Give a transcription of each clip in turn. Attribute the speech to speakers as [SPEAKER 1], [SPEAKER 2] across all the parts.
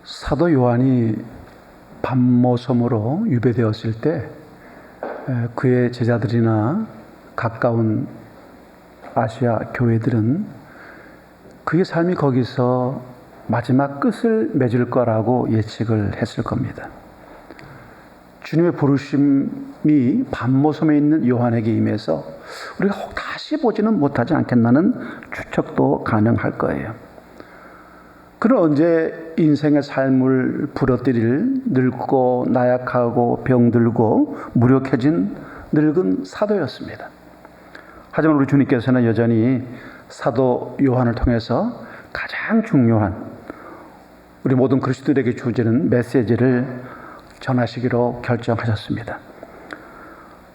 [SPEAKER 1] 사도 요한이 밤모섬으로 유배되었을 때 그의 제자들이나 가까운 아시아 교회들은 그의 삶이 거기서 마지막 끝을 맺을 거라고 예측을 했을 겁니다. 주님의 부르심이 밤모섬에 있는 요한에게 임해서 우리가 다시 보지는 못하지 않겠나는 추측도 가능할 거예요. 그는 언제 인생의 삶을 부러뜨릴 늙고 나약하고 병들고 무력해진 늙은 사도였습니다. 하지만 우리 주님께서는 여전히 사도 요한을 통해서 가장 중요한 우리 모든 그리스도인에게 주어지는 메시지를 전하시기로 결정하셨습니다.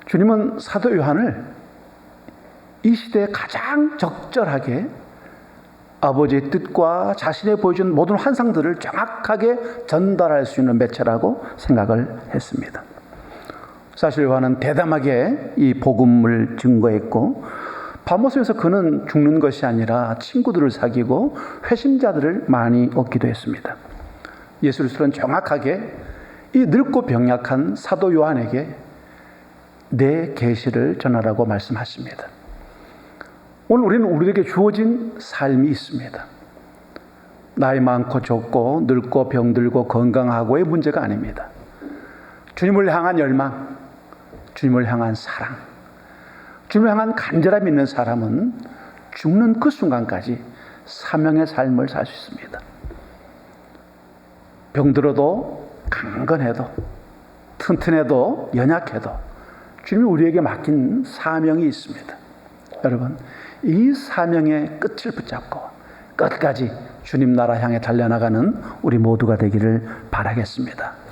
[SPEAKER 1] 주님은 사도 요한을 이 시대에 가장 적절하게 아버지의 뜻과 자신의 보여준 모든 환상들을 정확하게 전달할 수 있는 매체라고 생각을 했습니다. 사실 요한은 대담하게 이 복음을 증거했고 밤모섬에서 그는 죽는 것이 아니라 친구들을 사귀고 회심자들을 많이 얻기도 했습니다. 예수 그리스도는 정확하게 이 늙고 병약한 사도 요한에게 내 계시를 전하라고 말씀하십니다. 오늘 우리는 우리에게 주어진 삶이 있습니다. 나이 많고 적고 늙고 병들고 건강하고의 문제가 아닙니다. 주님을 향한 열망, 주님을 향한 사랑, 주님을 향한 간절함이 있는 사람은 죽는 그 순간까지 사명의 삶을 살 수 있습니다. 병들어도 강건해도 튼튼해도 연약해도 주님이 우리에게 맡긴 사명이 있습니다. 여러분, 이 사명의 끝을 붙잡고 끝까지 주님 나라 향해 달려나가는 우리 모두가 되기를 바라겠습니다.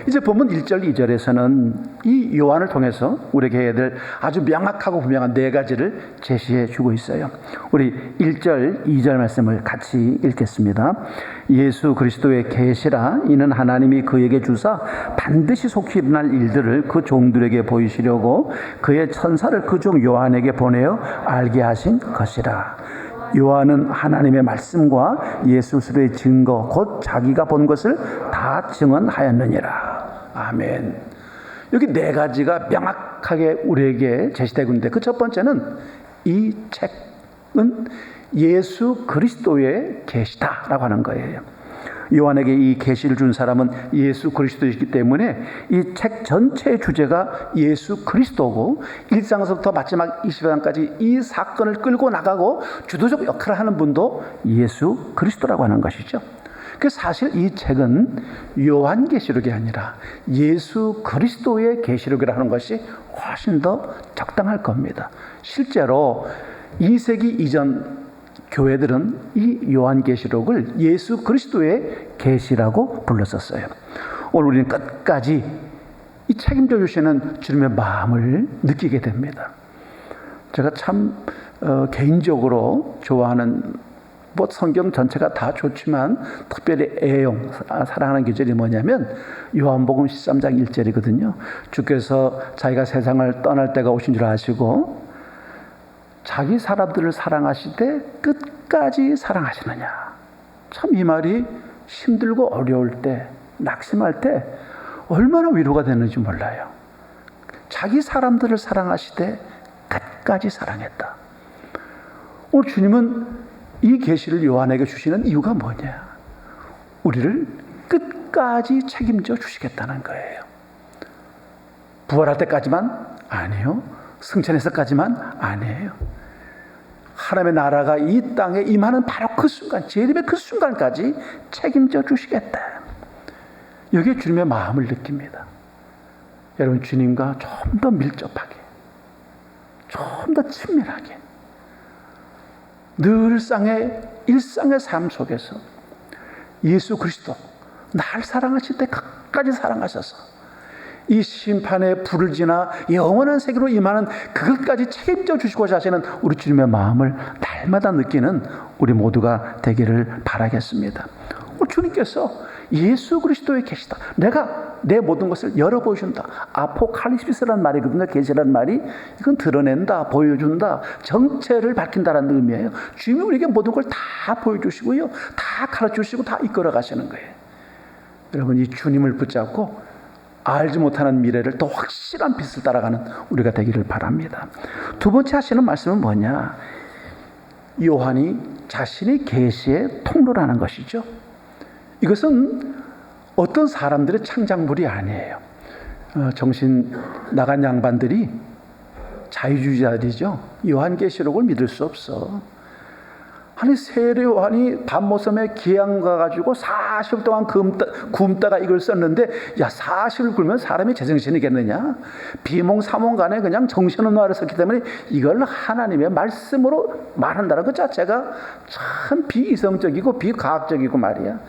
[SPEAKER 1] 이제 본문 1절 2절에서는 이 요한을 통해서 우리에게 해야 될 아주 명확하고 분명한 네 가지를 제시해 주고 있어요. 우리 1절 2절 말씀을 같이 읽겠습니다. 예수 그리스도의 계시라 이는 하나님이 그에게 주사 반드시 속히 일어날 일들을 그 종들에게 보이시려고 그의 천사를 그 종 요한에게 보내어 알게 하신 것이라. 요한은 하나님의 말씀과 예수 그리스도의 증거 곧 자기가 본 것을 다 증언하였느니라. 아멘. 여기 네 가지가 명확하게 우리에게 제시되고 있는데 그 첫 번째는 이 책은 예수 그리스도의 계시다라고 하는 거예요. 요한에게 이 계시를 준 사람은 예수 그리스도이기 때문에 이 책 전체의 주제가 예수 그리스도고 1장에서부터 마지막 20장까지 이 사건을 끌고 나가고 주도적 역할을 하는 분도 예수 그리스도라고 하는 것이죠. 그래서 사실 이 책은 요한계시록이 아니라 예수 그리스도의 계시록이라는 것이 훨씬 더 적당할 겁니다. 실제로 2세기 이전 교회들은 이 요한계시록을 예수 그리스도의 계시라고 불렀었어요. 오늘 우리는 끝까지 이 책임져 주시는 주님의 마음을 느끼게 됩니다. 제가 참 개인적으로 좋아하는 성경 전체가 다 좋지만 특별히 애용, 사랑하는 계절이 뭐냐면 요한복음 13장 1절이거든요. 주께서 자기가 세상을 떠날 때가 오신 줄 아시고 자기 사람들을 사랑하시되 끝까지 사랑하시느냐. 참 이 말이 힘들고 어려울 때, 낙심할 때 얼마나 위로가 되는지 몰라요. 자기 사람들을 사랑하시되 끝까지 사랑했다. 오늘 주님은 이 계시를 요한에게 주시는 이유가 뭐냐? 우리를 끝까지 책임져 주시겠다는 거예요. 부활할 때까지만 아니에요. 승천해서까지만 아니에요. 하나님의 나라가 이 땅에 임하는 바로 그 순간, 재림의 그 순간까지 책임져 주시겠다. 여기에 주님의 마음을 느낍니다. 여러분, 주님과 좀 더 밀접하게, 좀 더 친밀하게 일상의 삶 속에서 예수 그리스도 날 사랑하실 때 끝까지 사랑하셔서 이 심판의 불을 지나 영원한 세계로 임하는 그것까지 책임져 주시고자 하시는 우리 주님의 마음을 날마다 느끼는 우리 모두가 되기를 바라겠습니다. 주님께서 예수 그리스도의 계시다. 내가 내 모든 것을 열어 보여준다. 아포칼립시스라는 말이거든요. 계시라는 말이 이건 드러낸다, 보여준다, 정체를 밝힌다라는 의미예요. 주님이 우리에게 모든 걸 다 보여주시고요, 다 가르쳐주시고 다 이끌어 가시는 거예요. 여러분, 이 주님을 붙잡고 알지 못하는 미래를 더 확실한 빛을 따라가는 우리가 되기를 바랍니다. 두 번째 하시는 말씀은 뭐냐? 요한이 자신의 계시의 통로라는 것이죠. 이것은 어떤 사람들의 창작물이 아니에요. 정신 나간 양반들이 자유주의자들이죠. 요한계시록을 믿을 수 없어. 아니, 세례 요한이 밤모섬에 기양 가가지고 40일 동안 굶다가 이걸 썼는데, 야, 40일 굶으면 사람이 제정신이겠느냐? 비몽사몽 간에 그냥 정신없는 말을 썼기 때문에 이걸 하나님의 말씀으로 말한다는 것 자체가 참 비이성적이고 비과학적이고 말이야.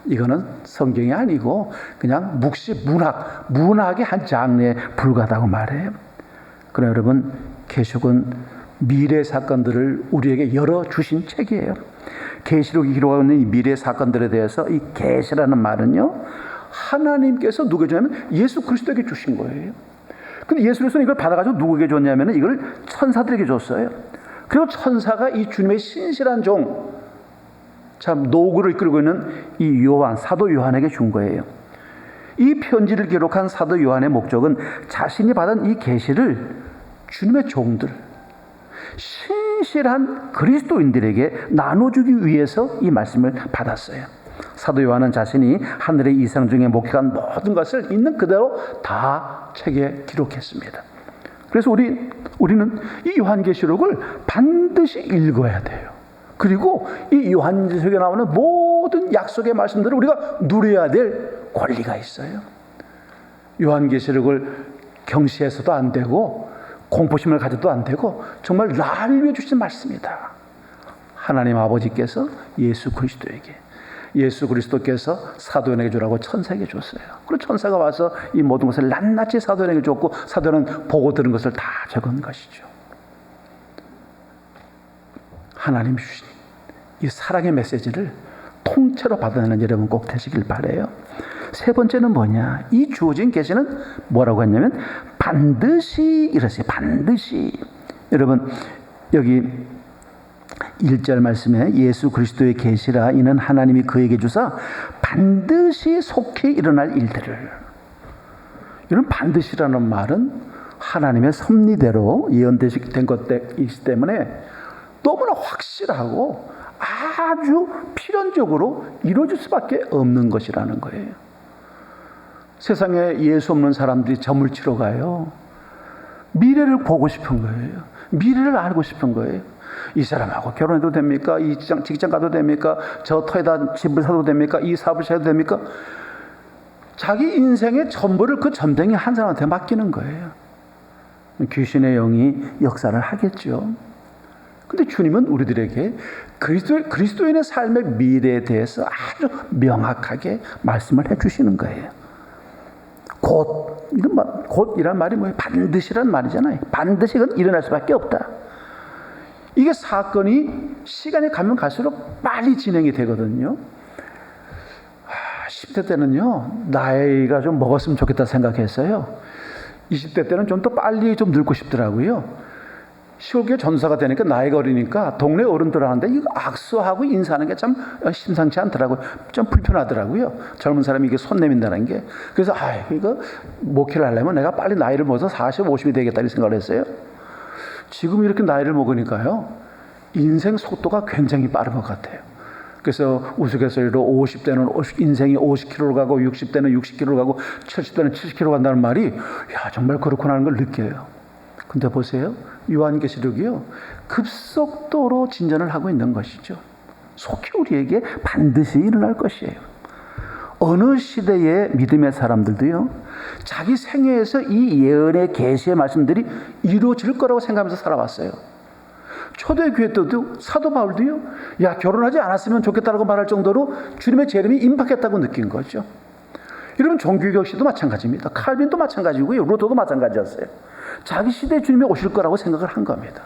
[SPEAKER 1] 이거는 성경이 아니고 그냥 묵시 문학의 한 장르에 불과하다고 말해요. 그러나 여러분, 계시록은 미래 사건들을 우리에게 열어주신 책이에요. 계시록이 기록하고 있는 이 미래 사건들에 대해서 이 계시라는 말은요, 하나님께서 누구에게 주냐면 예수 그리스도에게 주신 거예요. 근데 예수 그리스도는 이걸 받아가지고 누구에게 줬냐면 이걸 천사들에게 줬어요. 그리고 천사가 이 주님의 신실한 종, 참 노구를 이끌고 있는 이 요한, 사도 요한에게 준 거예요. 이 편지를 기록한 사도 요한의 목적은 자신이 받은 이 계시를 주님의 종들, 신실한 그리스도인들에게 나눠주기 위해서 이 말씀을 받았어요. 사도 요한은 자신이 하늘의 이상 중에 목격한 모든 것을 있는 그대로 다 책에 기록했습니다. 그래서 우리는 이 요한계시록을 반드시 읽어야 돼요. 그리고 이 요한계시록에 나오는 모든 약속의 말씀들을 우리가 누려야 될 권리가 있어요. 요한계시록을 경시해서도 안 되고 공포심을 가져도 안 되고 정말 나를 위해 주신 말씀이다. 하나님 아버지께서 예수 그리스도께서 사도연에게 주라고 천사에게 줬어요. 그리고 천사가 와서 이 모든 것을 낱낱이 사도연에게 줬고 사도연은 보고 들은 것을 다 적은 것이죠. 하나님 주신 이 사랑의 메시지를 통째로 받아내는 여러분 꼭 되시길 바라요. 세 번째는 뭐냐? 이 주어진 계시는 뭐라고 했냐면 반드시 이러세요. 반드시. 여러분, 여기 1절 말씀에 예수 그리스도의 계시라 이는 하나님이 그에게 주사 반드시 속히 일어날 일들을. 이런 반드시라는 말은 하나님의 섭리대로 예언된 것이기 때문에 너무나 확실하고 아주 필연적으로 이루어질 수밖에 없는 것이라는 거예요. 세상에 예수 없는 사람들이 점을 치러 가요. 미래를 보고 싶은 거예요. 미래를 알고 싶은 거예요. 이 사람하고 결혼해도 됩니까? 이 직장 가도 됩니까? 저 터에다 집을 사도 됩니까? 이 사업을 해도 됩니까? 자기 인생의 전부를 그 점쟁이 한 사람한테 맡기는 거예요. 귀신의 영이 역사를 하겠죠. 근데 주님은 우리들에게 그리스도인의 삶의 미래에 대해서 아주 명확하게 말씀을 해주시는 거예요. 곧이란 말이 뭐예요? 반드시란 말이잖아요. 반드시 그건 일어날 수밖에 없다. 이게 사건이 시간이 가면 갈수록 빨리 진행이 되거든요. 10대 때는요, 나이가 좀 먹었으면 좋겠다 생각했어요. 20대 때는 좀 더 빨리 좀 늙고 싶더라고요. 시골교회 전사가 되니까 나이가 어리니까 동네 어른들하는데 이거 악수하고 인사하는 게 참 심상치 않더라고요. 좀 불편하더라고요. 젊은 사람이 이게 손 내민다는 게. 그래서 이거 목회를 하려면 내가 빨리 나이를 먹어서 40, 50이 되겠다 이 생각을 했어요. 지금 이렇게 나이를 먹으니까요, 인생 속도가 굉장히 빠른 것 같아요. 그래서 우스갯소리로 50대는 인생이 50km로 가고 60대는 60km로 가고 70대는 70km로 간다는 말이 정말 그렇구나 하는 걸 느껴요. 근데 보세요. 요한계시록이요, 급속도로 진전을 하고 있는 것이죠. 속히 우리에게 반드시 일어날 것이에요. 어느 시대의 믿음의 사람들도요, 자기 생애에서 이 예언의 계시의 말씀들이 이루어질 거라고 생각하면서 살아왔어요. 초대교회 때도 사도 바울도요, 결혼하지 않았으면 좋겠다고 말할 정도로 주님의 재림이 임박했다고 느낀 거죠. 여러분, 종교개혁 시도 마찬가지입니다. 칼빈도 마찬가지고요, 루터도 마찬가지였어요. 자기 시대에 주님이 오실 거라고 생각을 한 겁니다.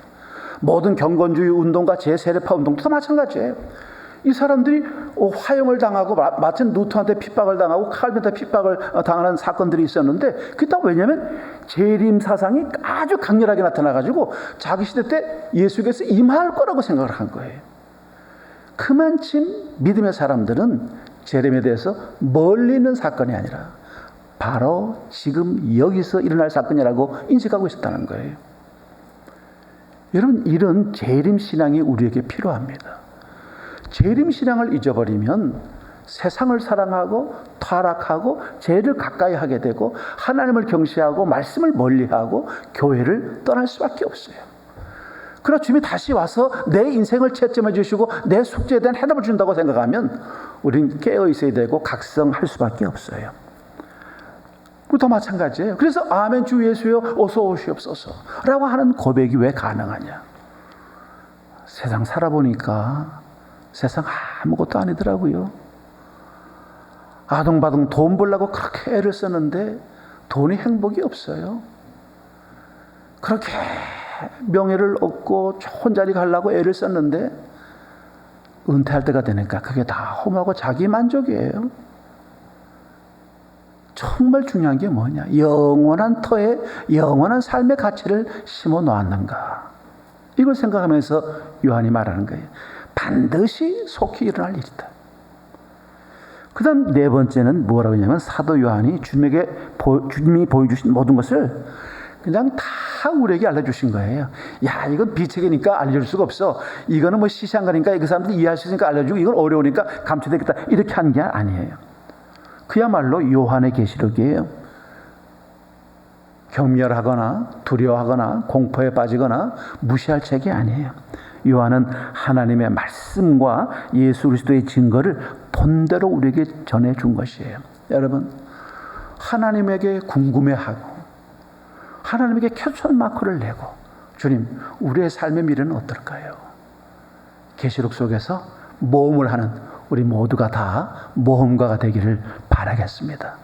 [SPEAKER 1] 모든 경건주의 운동과 제세례파 운동도 다 마찬가지예요. 이 사람들이 화형을 당하고 마침 루터한테 핍박을 당하고 칼빈한테 핍박을 당하는 사건들이 있었는데, 그게 다 왜냐하면 재림 사상이 아주 강렬하게 나타나가지고 자기 시대 때 예수께서 임할 거라고 생각을 한 거예요. 그만큼 믿음의 사람들은 재림에 대해서 멀리 있는 사건이 아니라 바로 지금 여기서 일어날 사건이라고 인식하고 있었다는 거예요. 여러분, 이런 재림신앙이 우리에게 필요합니다. 재림신앙을 잊어버리면 세상을 사랑하고 타락하고 죄를 가까이 하게 되고 하나님을 경시하고 말씀을 멀리하고 교회를 떠날 수밖에 없어요. 그러나 주님이 다시 와서 내 인생을 채점해 주시고 내 숙제에 대한 해답을 준다고 생각하면 우리는 깨어 있어야 되고 각성할 수밖에 없어요. 그것도 마찬가지예요. 그래서 아멘 주 예수여 어서 오시옵소서 라고 하는 고백이 왜 가능하냐? 세상 살아보니까 세상 아무것도 아니더라고요. 아둥바둥 돈 벌려고 그렇게 애를 썼는데 돈이 행복이 없어요. 그렇게 명예를 얻고 좋은 자리 가려고 애를 썼는데 은퇴할 때가 되니까 그게 다 험하고 자기 만족이에요. 정말 중요한 게 뭐냐? 영원한 터에 영원한 삶의 가치를 심어 놓았는가? 이걸 생각하면서 요한이 말하는 거예요. 반드시 속히 일어날 일이다. 그 다음 네 번째는 뭐라고 하냐면 사도 요한이 주님이 보여주신 모든 것을 그냥 다 우리에게 알려주신 거예요. 야, 이건 비책이니까 알려줄 수가 없어. 이거는 뭐 시시한 거니까 그 사람들이 이해할 수 있으니까 알려주고 이건 어려우니까 감춰되겠다. 이렇게 한 게 아니에요. 그야말로 요한의 계시록이에요. 경멸하거나 두려워하거나 공포에 빠지거나 무시할 책이 아니에요. 요한은 하나님의 말씀과 예수 그리스도의 증거를 본대로 우리에게 전해준 것이에요. 여러분, 하나님에게 궁금해하고 하나님에게 퀘스천 마크를 내고 주님, 우리의 삶의 미래는 어떨까요? 계시록 속에서 모험을 하는 우리 모두가 다 모험가가 되기를 바라겠습니다.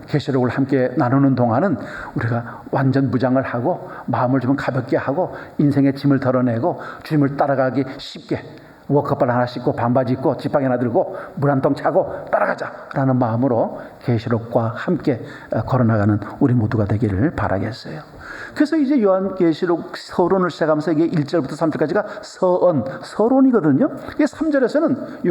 [SPEAKER 1] 계시록을 함께 나누는 동안은 우리가 완전 무장을 하고 마음을 좀 가볍게 하고 인생의 짐을 덜어내고 주님을 따라가기 쉽게 워커발 하나 씻고 반바지 입고 지팡이 하나 들고 물 한 통 차고 따라가자라는 마음으로 계시록과 함께 걸어나가는 우리 모두가 되기를 바라겠어요. 그래서 이제 요한계시록 서론을 시작하면서 이게 1절부터 3절까지가 서론이거든요. 이게 3절에서는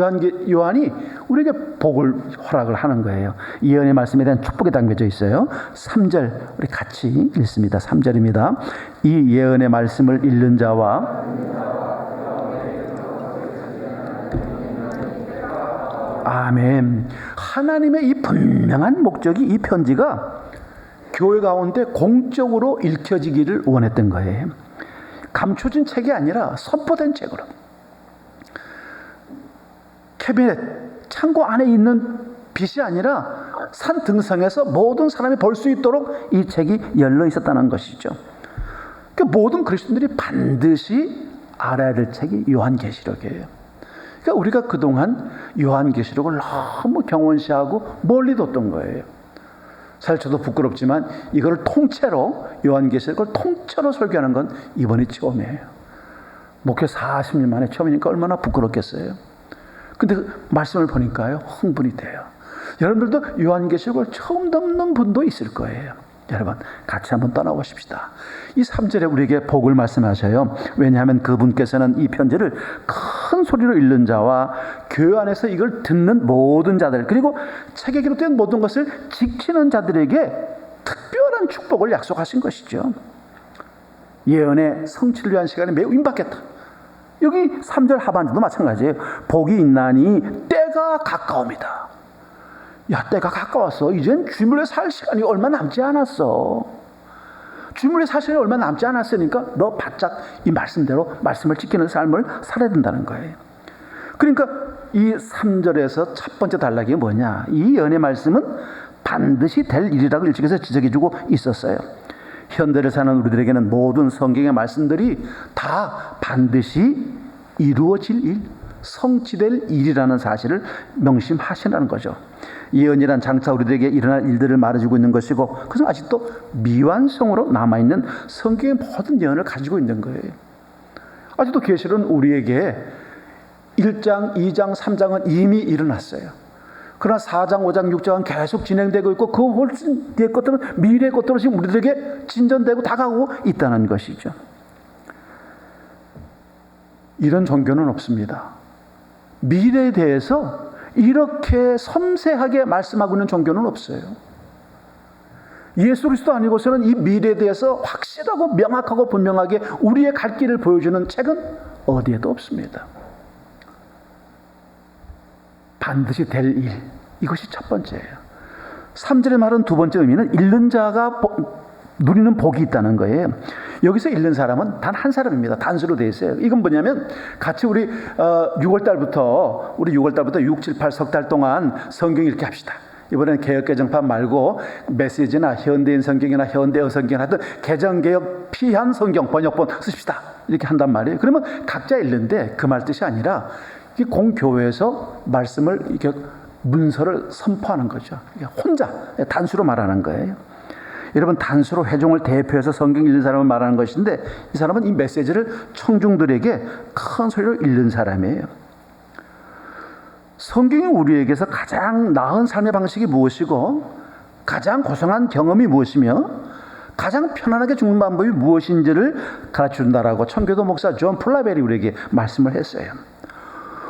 [SPEAKER 1] 요한이 우리에게 복을 허락을 하는 거예요. 예언의 말씀에 대한 축복이 담겨져 있어요. 3절 우리 같이 읽습니다. 3절입니다. 이 예언의 말씀을 읽는 자와 아멘. 하나님의 이 분명한 목적이 이 편지가 교회 가운데 공적으로 읽혀지기를 원했던 거예요. 감춰진 책이 아니라 선포된 책으로. 캐비넷, 창고 안에 있는 빛이 아니라 산 등성에서 모든 사람이 볼 수 있도록 이 책이 열려 있었다는 것이죠. 그러니까 모든 그리스도인들이 반드시 알아야 될 책이 요한계시록이에요. 그러니까 우리가 그동안 요한계시록을 너무 경원시하고 멀리 뒀던 거예요. 사실 저도 부끄럽지만 이걸 통째로 요한계시록을 통째로 설교하는 건 이번이 처음이에요. 목회 40년 만에 처음이니까 얼마나 부끄럽겠어요. 근데 말씀을 보니까요 흥분이 돼요. 여러분들도 요한계시록을 처음 듣는 분도 있을 거예요. 여러분 같이 한번 떠나보십시다. 이 3절에 우리에게 복을 말씀하셔요. 왜냐하면 그분께서는 이 편지를 큰 소리로 읽는 자와 교회 안에서 이걸 듣는 모든 자들 그리고 책에 기록된 모든 것을 지키는 자들에게 특별한 축복을 약속하신 것이죠. 예언의 성취를 위한 시간이 매우 임박했다. 여기 3절 하반절도 마찬가지예요. 복이 있나니 때가 가까웁니다. 야, 때가 가까웠어. 이젠 주님을 살 시간이 얼마 남지 않았어. 주님을 살 시간이 얼마 남지 않았으니까 너 바짝 이 말씀대로 말씀을 지키는 삶을 살아야 된다는 거예요. 그러니까 이 3절에서 첫 번째 단락이 뭐냐? 이 예언의 말씀은 반드시 될 일이라고 일찍에서 지적해주고 있었어요. 현대를 사는 우리들에게는 모든 성경의 말씀들이 다 반드시 이루어질 일, 성취될 일이라는 사실을 명심하시라는 거죠. 예언이란 장차 우리들에게 일어날 일들을 말해주고 있는 것이고 그것은 아직도 미완성으로 남아있는 성경의 모든 예언을 가지고 있는 거예요. 아직도 계시록은 우리에게 1장, 2장, 3장은 이미 일어났어요. 그러나 4장, 5장, 6장은 계속 진행되고 있고 그 훨씬 뒤의 것들은 미래의 것들로 지금 우리들에게 진전되고 다가오고 있다는 것이죠. 이런 종교는 없습니다. 미래에 대해서 이렇게 섬세하게 말씀하고 있는 종교는 없어요. 예수 그리스도 아니고서는 이 미래에 대해서 확실하고 명확하고 분명하게 우리의 갈 길을 보여주는 책은 어디에도 없습니다. 반드시 될 일, 이것이 첫 번째예요. 3절의 말은 두 번째 의미는 잃는 자가 누리는 복이 있다는 거예요. 여기서 잃는 사람은 단 한 사람입니다. 단수로 되어 있어요. 이건 뭐냐면 같이 우리 6월달부터 6, 7, 8 석 달 동안 성경 읽기 합시다. 이번에는 개혁개정판 말고 메시지나 현대인 성경이나 현대어 성경 하든 개정개혁 피한 성경 번역본 쓰십시다. 이렇게 한단 말이에요. 그러면 각자 읽는데 그 말 뜻이 아니라 공교회에서 말씀을 이렇게 문서를 선포하는 거죠. 혼자 단수로 말하는 거예요. 여러분, 단수로 회중을 대표해서 성경 읽는 사람을 말하는 것인데 이 사람은 이 메시지를 청중들에게 큰 소리로 읽는 사람이에요. 성경이 우리에게서 가장 나은 삶의 방식이 무엇이고 가장 고상한 경험이 무엇이며 가장 편안하게 죽는 방법이 무엇인지를 가르쳐준다라고 청교도 목사 존 플라벨이 우리에게 말씀을 했어요.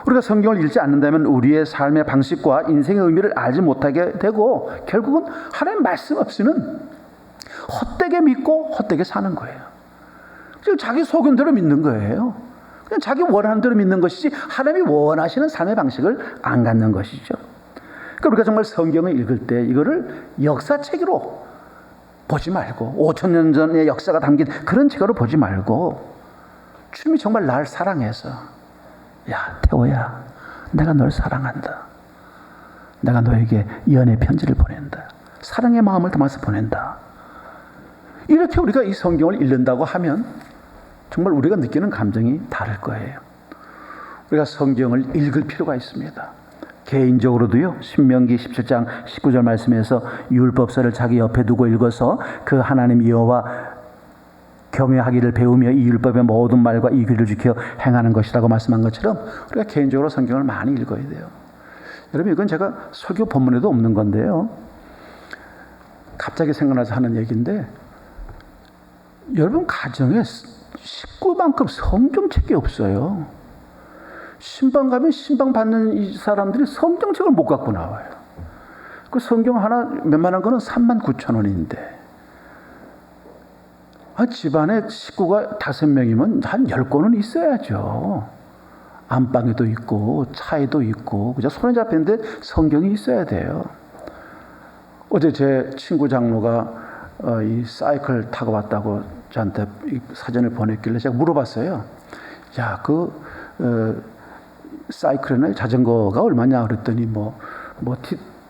[SPEAKER 1] 우리가 성경을 읽지 않는다면 우리의 삶의 방식과 인생의 의미를 알지 못하게 되고 결국은 하나님 말씀 없이는 헛되게 믿고 헛되게 사는 거예요. 그냥 자기 소견대로 믿는 거예요. 그냥 자기 원하는 대로 믿는 것이지 하나님이 원하시는 삶의 방식을 안 갖는 것이죠. 그러니까 우리가 정말 성경을 읽을 때 이거를 역사책으로 보지 말고 5,000년 전의 역사가 담긴 그런 책으로 보지 말고 주님이 정말 날 사랑해서 야 태호야 내가 널 사랑한다. 내가 너에게 연애 편지를 보낸다. 사랑의 마음을 담아서 보낸다. 이렇게 우리가 이 성경을 읽는다고 하면 정말 우리가 느끼는 감정이 다를 거예요. 우리가 성경을 읽을 필요가 있습니다. 개인적으로도요. 신명기 17장 19절 말씀에서 율법서를 자기 옆에 두고 읽어서 그 하나님 여호와 경외하기를 배우며 이 율법의 모든 말과 이 규를 지켜 행하는 것이라고 말씀한 것처럼 우리가 개인적으로 성경을 많이 읽어야 돼요. 여러분, 이건 제가 설교 본문에도 없는 건데요. 갑자기 생각나서 하는 얘기인데 여러분 가정에 식구만큼 성경책이 없어요. 신방 가면 신방 받는 이 사람들이 성경책을 못 갖고 나와요. 그 성경 하나 몇만한 거는 39,000원인데 집안에 식구가 5명이면 한 10권은 있어야죠. 안방에도 있고 차에도 있고 그저 손에 잡히는데 성경이 있어야 돼요. 어제 제 친구 장로가 이 사이클 타고 왔다고 저한테 사진을 보냈길래 제가 물어봤어요. 야, 사이클이나 자전거가 얼마냐 그랬더니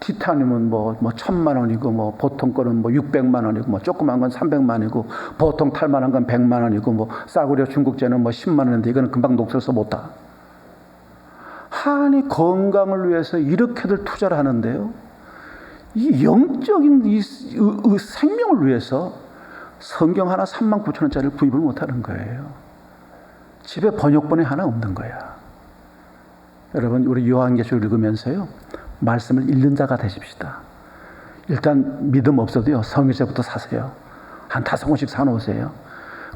[SPEAKER 1] 티타늄은 1,000만 원이고 보통 거는 600만 원이고 조그만 건 300만 원이고 보통 탈만한 건 100만 원이고 싸구려 중국제는 10만 원인데 이거는 금방 녹슬어서 못 타. 하나님 건강을 위해서 이렇게들 투자를 하는데요. 이 영적인 이 생명을 위해서 성경 하나 39,000원짜리를 구입을 못하는 거예요. 집에 번역본이 하나 없는 거야. 여러분, 우리 요한계시록 읽으면서요 말씀을 읽는 자가 되십시다. 일단 믿음 없어도요 성경책부터 사세요. 한 5권씩 사놓으세요.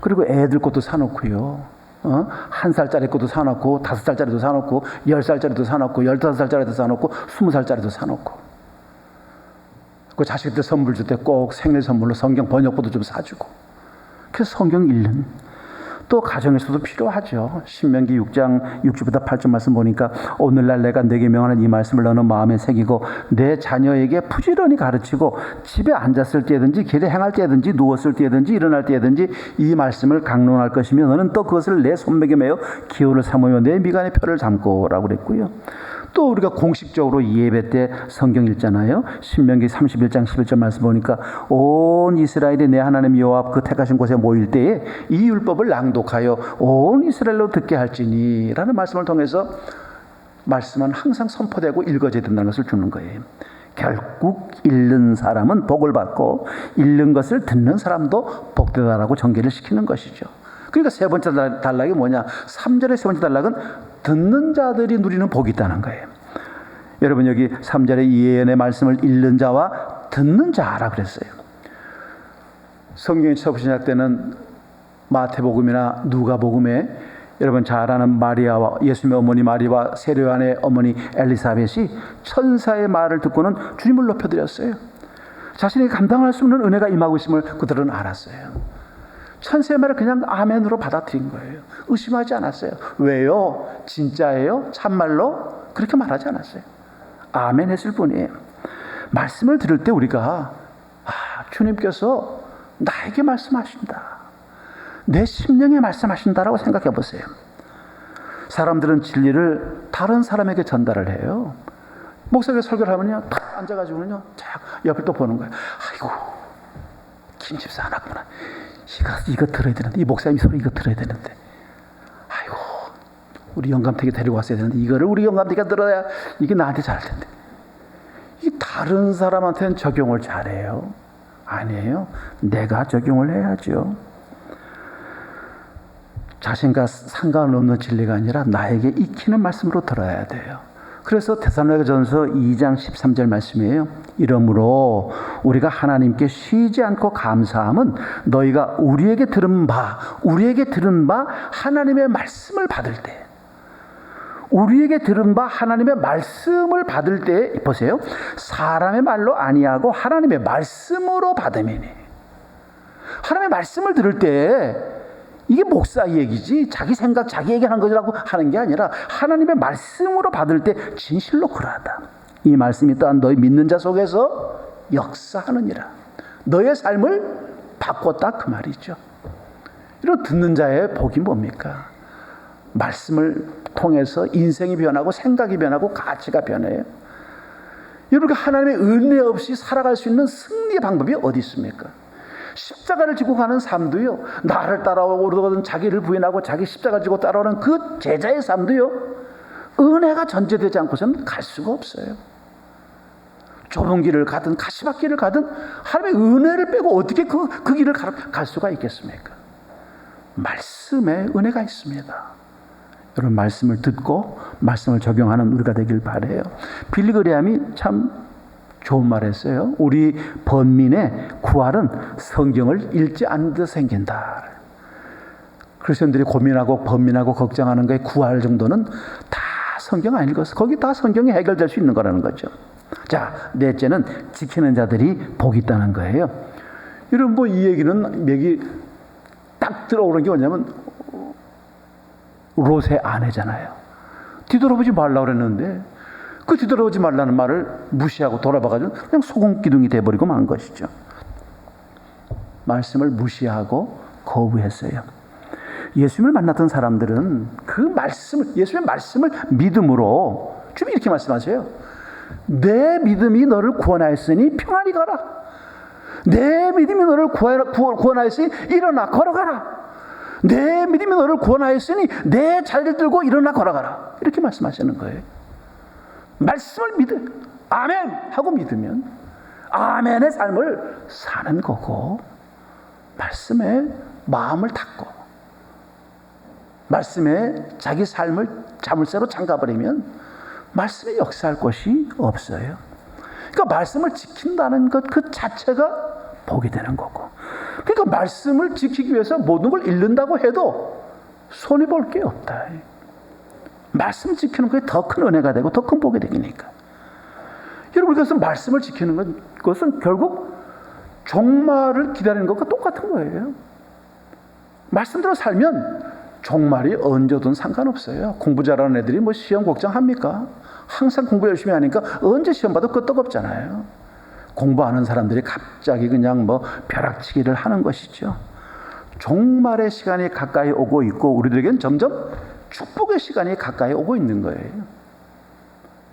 [SPEAKER 1] 그리고 애들 것도 사놓고요 1살짜리 것도 사놓고 5살짜리도 사놓고 10살짜리도 사놓고 15살짜리도 사놓고 20살짜리도 사놓고 그 자식들 선물 줄 때 꼭 생일 선물로 성경 번역본도 좀 사주고 그래서 성경 읽는 또 가정에서도 필요하죠. 신명기 6장 6절부터 8절 말씀 보니까 오늘날 내가 네게 명하는 이 말씀을 너는 마음에 새기고 내 자녀에게 부지런히 가르치고 집에 앉았을 때든지 길에 행할 때든지 누웠을 때든지 일어날 때든지 이 말씀을 강론할 것이며 너는 또 그것을 내 손목에 매어 기호를 삼으며 내 미간의 표를 삼고 라고 그랬고요. 또 우리가 공식적으로 예배 때 성경 읽잖아요. 신명기 31장 11절 말씀 보니까 온 이스라엘이 내 하나님 여호와 그 택하신 곳에 모일 때에 이 율법을 낭독하여 온 이스라엘로 듣게 할지니 라는 말씀을 통해서 말씀은 항상 선포되고 읽어져야 된다는 것을 주는 거예요. 결국 읽는 사람은 복을 받고 읽는 것을 듣는 사람도 복되다라고 전개를 시키는 것이죠. 그러니까 세 번째 단락이 뭐냐? 3절의 세 번째 단락은 듣는 자들이 누리는 복이 있다는 거예요. 여러분 여기 3절의 이 예언의 말씀을 읽는 자와 듣는 자라 그랬어요. 성경이 처음 시작 때는 마태복음이나 누가복음에 여러분 잘 아는 마리아와 예수님의 어머니 마리아와 세례요한의 어머니 엘리사벳이 천사의 말을 듣고는 주님을 높여드렸어요. 자신이 감당할 수 없는 은혜가 임하고 있음을 그들은 알았어요. 천사의 말을 그냥 아멘으로 받아들인 거예요. 의심하지 않았어요. 왜요? 진짜예요? 참말로? 그렇게 말하지 않았어요. 아멘 했을 뿐이에요. 말씀을 들을 때 우리가 주님께서 나에게 말씀하신다, 내 심령에 말씀하신다라고 생각해 보세요. 사람들은 진리를 다른 사람에게 전달을 해요. 목사가 설교를 하면요, 딱 앉아가지고는요, 쫙 옆을 또 보는 거예요. 아이고, 김 집사 안 왔구나. 이거 들어야 되는데, 이 목사님 소리 이거 들어야 되는데, 아이고, 우리 영감택이 데리고 왔어야 되는데, 이거를 우리 영감택이가 들어야 이게 나한테 잘 텐데. 이 다른 사람한테는 적용을 잘해요? 아니에요. 내가 적용을 해야죠. 자신과 상관없는 진리가 아니라 나에게 익히는 말씀으로 들어야 돼요. 그래서 데살로니가전서 2장 13절 말씀이에요. 이러므로 우리가 하나님께 쉬지 않고 감사함은 너희가 우리에게 들은 바 하나님의 말씀을 받을 때, 우리에게 들은 바 하나님의 말씀을 받을 때, 보세요, 사람의 말로 아니하고 하나님의 말씀으로 받음이니. 하나님의 말씀을 들을 때 이게 목사 얘기지 자기 생각 자기 얘기하는 거라고 하는 게 아니라 하나님의 말씀으로 받을 때 진실로 그러하다. 이 말씀이 또한 너희 믿는 자 속에서 역사하느니라. 너의 삶을 바꿨다 그 말이죠. 이런 듣는 자의 복이 뭡니까? 말씀을 통해서 인생이 변하고 생각이 변하고 가치가 변해요. 여러분, 하나님의 은혜 없이 살아갈 수 있는 승리의 방법이 어디 있습니까? 십자가를 지고 가는 삶도요, 나를 따라오거든 자기를 부인하고 자기 십자가를 지고 따라오는 그 제자의 삶도요, 은혜가 전제되지 않고서는 갈 수가 없어요. 좁은 길을 가든 가시밭길을 가든 하나님의 은혜를 빼고 어떻게 그 길을 갈 수가 있겠습니까? 말씀에 은혜가 있습니다. 여러분, 말씀을 듣고 말씀을 적용하는 우리가 되길 바라요. 빌리 그레함이 참 좋은 말 했어요. 우리 번민의 구할은 성경을 읽지 않는 듯 생긴다. 크리스천들이 고민하고 번민하고 걱정하는 거에 구할 정도는 다 성경 안 읽어서 거기 다 성경이 해결될 수 있는 거라는 거죠. 자, 넷째는 지키는 자들이 복이 있다는 거예요. 여러분, 뭐 이 얘기는 맥이 딱 들어오는 게 뭐냐면 롯의 아내잖아요. 뒤돌아보지 말라고 그랬는데 그 뒤돌아보지 말라는 말을 무시하고 돌아봐가지고 그냥 소금기둥이 돼버리고 만 것이죠. 말씀을 무시하고 거부했어요. 예수님을 만났던 사람들은 그 말씀을, 예수님의 말씀을 믿음으로, 주님이 이렇게 말씀하세요. 내 믿음이 너를 구원하였으니 평안히 가라. 내 믿음이 너를 구원하였으니 일어나 걸어가라. 내 믿음이 너를 구원하였으니 내 자리를 들고 일어나 걸어가라. 이렇게 말씀하시는 거예요. 말씀을 아멘 하고 믿으면 아멘의 삶을 사는 거고, 말씀에 마음을 닫고 말씀에 자기 삶을 자물쇠로 잠가버리면 말씀에 역사할 것이 없어요. 그러니까 말씀을 지킨다는 것 그 자체가 복이 되는 거고, 그러니까 말씀을 지키기 위해서 모든 걸 잃는다고 해도 손해볼 게 없다. 말씀 지키는 것이 더 큰 은혜가 되고 더 큰 복이 되니까. 여러분, 그래서 말씀을 지키는 것은 결국 종말을 기다리는 것과 똑같은 거예요. 말씀대로 살면 종말이 언제 오든 상관없어요. 공부 잘하는 애들이 뭐 시험 걱정합니까? 항상 공부 열심히 하니까 언제 시험 봐도 끄떡없잖아요. 공부하는 사람들이 갑자기 그냥 뭐 벼락치기를 하는 것이죠. 종말의 시간이 가까이 오고 있고 우리들에겐 점점 축복의 시간이 가까이 오고 있는 거예요.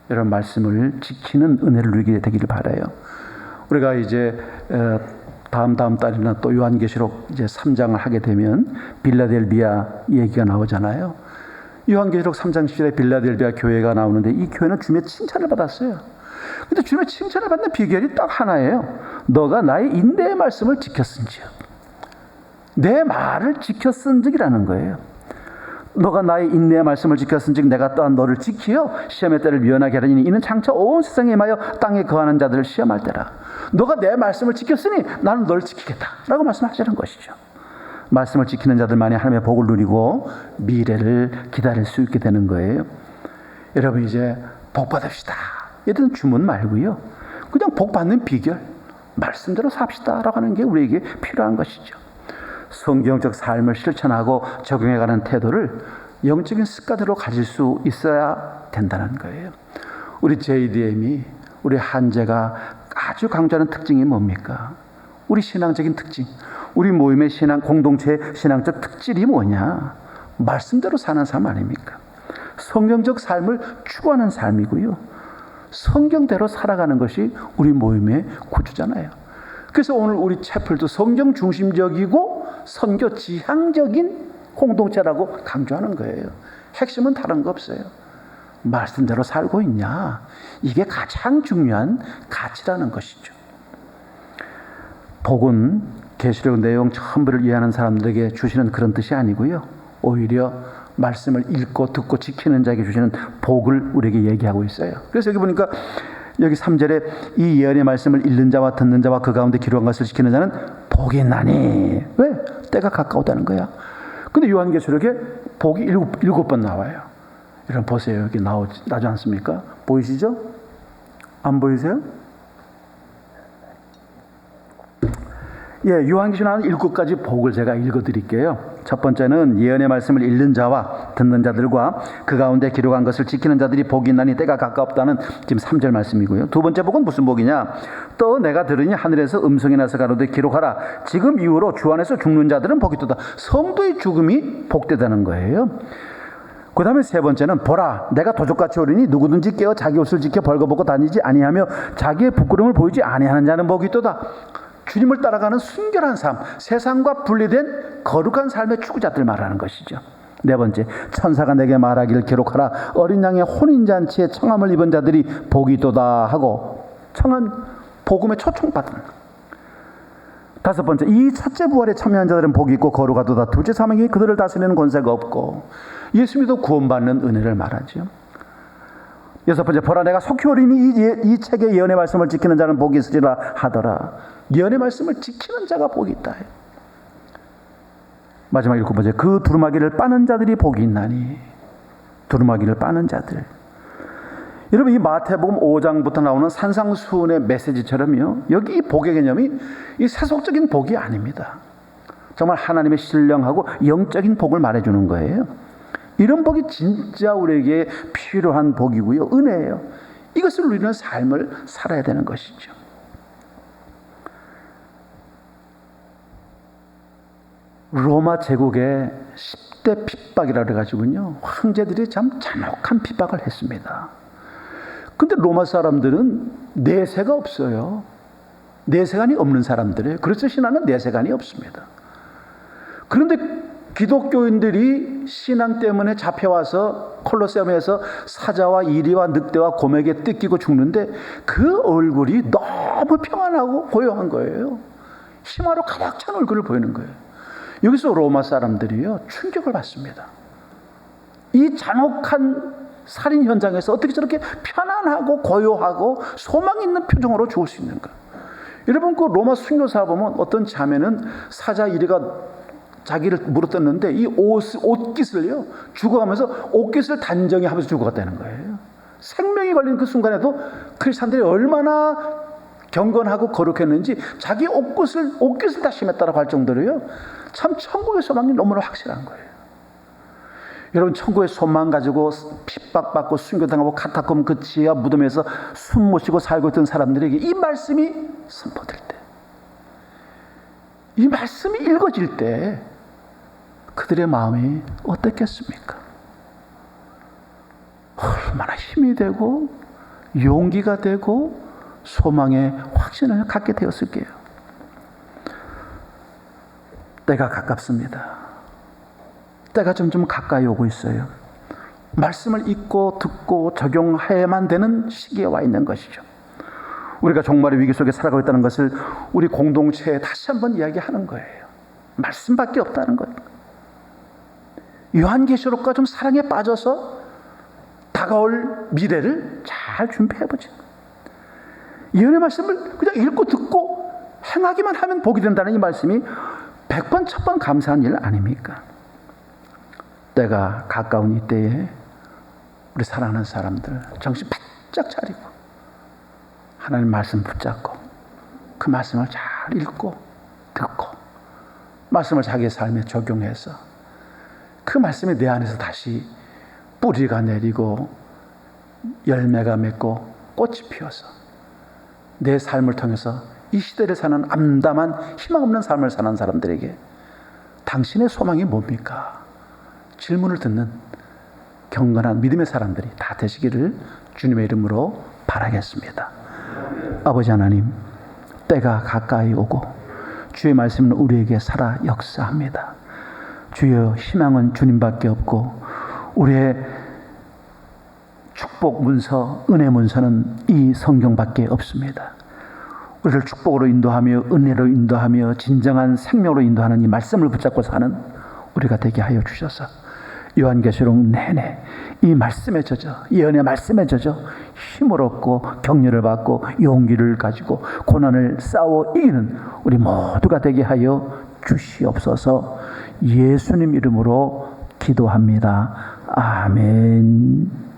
[SPEAKER 1] 이런 말씀을 지키는 은혜를 누리게 되기를 바라요. 우리가 이제 다음 달이나 또 요한계시록 이제 3장을 하게 되면 빌라델비아 얘기가 나오잖아요. 요한계시록 3장 10절에 빌라델비아 교회가 나오는데 이 교회는 주님의 칭찬을 받았어요. 근데 주님의 칭찬을 받는 비결이 딱 하나예요. 너가 나의 인내의 말씀을 지켰은지요. 내 말을 지켰은지라는 거예요. 너가 나의 인내의 말씀을 지켰은즉 내가 또한 너를 지키어 시험의 때를 미연하게 하리니 이는 장차 온 세상에 임하여 땅에 거하는 자들을 시험할 때라. 너가 내 말씀을 지켰으니 나는 너를 지키겠다 라고 말씀하시는 것이죠. 말씀을 지키는 자들만이 하나님의 복을 누리고 미래를 기다릴 수 있게 되는 거예요. 여러분 이제 복 받읍시다 이런 주문 말고요, 그냥 복 받는 비결, 말씀대로 삽시다라고 하는 게 우리에게 필요한 것이죠. 성경적 삶을 실천하고 적용해가는 태도를 영적인 습관으로 가질 수 있어야 된다는 거예요. 우리 JDM이, 우리 한제가 아주 강조하는 특징이 뭡니까? 우리 신앙적인 특징, 우리 모임의 신앙, 공동체의 신앙적 특질이 뭐냐? 말씀대로 사는 삶 아닙니까? 성경적 삶을 추구하는 삶이고요, 성경대로 살아가는 것이 우리 모임의 구주잖아요. 그래서 오늘 우리 채플도 성경 중심적이고 선교 지향적인 공동체라고 강조하는 거예요. 핵심은 다른 거 없어요. 말씀대로 살고 있냐, 이게 가장 중요한 가치라는 것이죠. 복은 계시록 내용 전부를 이해하는 사람들에게 주시는 그런 뜻이 아니고요, 오히려 말씀을 읽고 듣고 지키는 자에게 주시는 복을 우리에게 얘기하고 있어요. 그래서 여기 보니까 여기 3절에 이 예언의 말씀을 읽는 자와 듣는 자와 그 가운데 기록한 것을 지키는 자는 복이 있나니. 왜? 때가 가까우다는 거야. 근데 요한계시록에 복이 7번 나와요. 여러분 보세요. 여기 나지 않습니까? 보이시죠? 안 보이세요? 예, 요한계시록 7가지 복을 제가 읽어드릴게요. 첫 번째는 예언의 말씀을 읽는 자와 듣는 자들과 그 가운데 기록한 것을 지키는 자들이 복이 있나니 때가 가깝다는 지금 3절 말씀이고요. 두 번째 복은 무슨 복이냐? 또 내가 들으니 하늘에서 음성이 나서 가로되 기록하라. 지금 이후로 주 안에서 죽는 자들은 복이 있도다. 성도의 죽음이 복되다는 거예요. 그 다음에 세 번째는 보라, 내가 도적같이 오리니 누구든지 깨어 자기 옷을 지켜 벌거벗고 다니지 아니하며 자기의 부끄러움을 보이지 아니하는 자는 복이 있도다. 주님을 따라가는 순결한 삶, 세상과 분리된 거룩한 삶의 추구자들 말하는 것이죠. 네 번째, 천사가 내게 말하기를 기록하라. 어린 양의 혼인잔치에 청함을 입은 자들이 복이 있도다 하고, 청한 복음에 초청받은. 다섯 번째, 이 첫째 부활에 참여한 자들은 복이 있고 거룩하도다. 둘째 사명이 그들을 다스리는 권세가 없고. 예수 믿어 구원받는 은혜를 말하죠. 여섯 번째, 보라 내가 속히 오리니 이 책의 예언의 말씀을 지키는 자는 복이 있으리라 하더라. 예언의 말씀을 지키는 자가 복이 있다. 마지막 7번째, 그 두루마기를 빠는 자들이 복이 있나니. 두루마기를 빠는 자들. 여러분 이 마태복음 5장부터 나오는 산상수훈의 메시지처럼요, 여기 이 복의 개념이 이 세속적인 복이 아닙니다. 정말 하나님의 신령하고 영적인 복을 말해주는 거예요. 이런 복이 진짜 우리에게 필요한 복이고요, 은혜예요. 이것을 누리는 삶을 살아야 되는 것이죠. 로마 제국의 10대 핍박이라 그래가지고요, 황제들이 참 잔혹한 핍박을 했습니다. 근데 로마 사람들은 내세가 없어요. 내세관이 없는 사람들이에요. 그래서 신앙은 내세관이 없습니다. 그런데 기독교인들이 신앙 때문에 잡혀와서 콜로세움에서 사자와 이리와 늑대와 곰에게 뜯기고 죽는데 그 얼굴이 너무 평안하고 고요한 거예요. 희망으로 가득 찬 얼굴을 보이는 거예요. 여기서 로마 사람들이요, 충격을 받습니다. 이 잔혹한 살인 현장에서 어떻게 저렇게 편안하고 고요하고 소망 있는 표정으로 죽을 수 있는가? 여러분 그 로마 순교사 보면 어떤 자매는 사자 이리가 자기를 물어뜯는데 이 옷깃을요, 죽어가면서 옷깃을 단정히 하면서 죽어갔다는 거예요. 생명이 걸린 그 순간에도 크리스찬들이 얼마나 경건하고 거룩했는지 자기 옷깃을 다 심했다라고 할 정도로요, 참 천국의 소망이 너무나 확실한 거예요. 여러분 천국의 소망 가지고 핍박받고 순교당하고 카타콤 그 지하 무덤에서 숨 못 쉬고 살고 있던 사람들에게 이 말씀이 선포될 때, 이 말씀이 읽어질 때 그들의 마음이 어떻겠습니까? 얼마나 힘이 되고 용기가 되고 소망의 확신을 갖게 되었을게요. 때가 가깝습니다. 때가 점점 가까이 오고 있어요. 말씀을 읽고 듣고 적용해야만 되는 시기에 와 있는 것이죠. 우리가 종말의 위기 속에 살아가고 있다는 것을 우리 공동체에 다시 한번 이야기하는 거예요. 말씀밖에 없다는 거예요. 요한계시록과 좀 사랑에 빠져서 다가올 미래를 잘 준비해보죠. 예언의 말씀을 그냥 읽고 듣고 행하기만 하면 복이 된다는 이 말씀이 100번, 1000번 감사한 일 아닙니까? 때가 가까운 이때에 우리 사랑하는 사람들 정신 바짝 차리고 하나님 말씀 붙잡고 그 말씀을 잘 읽고 듣고 말씀을 자기의 삶에 적용해서 그 말씀이 내 안에서 다시 뿌리가 내리고 열매가 맺고 꽃이 피어서 내 삶을 통해서 이 시대를 사는 암담한 희망 없는 삶을 사는 사람들에게 당신의 소망이 뭡니까? 질문을 듣는 경건한 믿음의 사람들이 다 되시기를 주님의 이름으로 바라겠습니다. 아버지 하나님, 때가 가까이 오고 주의 말씀은 우리에게 살아 역사합니다. 주여, 희망은 주님밖에 없고 우리의 축복 문서, 은혜 문서는 이 성경밖에 없습니다. 우리를 축복으로 인도하며 은혜로 인도하며 진정한 생명으로 인도하는 이 말씀을 붙잡고 사는 우리가 되게 하여 주셔서 요한계시록 내내 이 말씀에 젖어, 예언의 말씀에 젖어 힘을 얻고 격려를 받고 용기를 가지고 고난을 싸워 이기는 우리 모두가 되게 하여 주시옵소서. 예수님 이름으로 기도합니다. 아멘.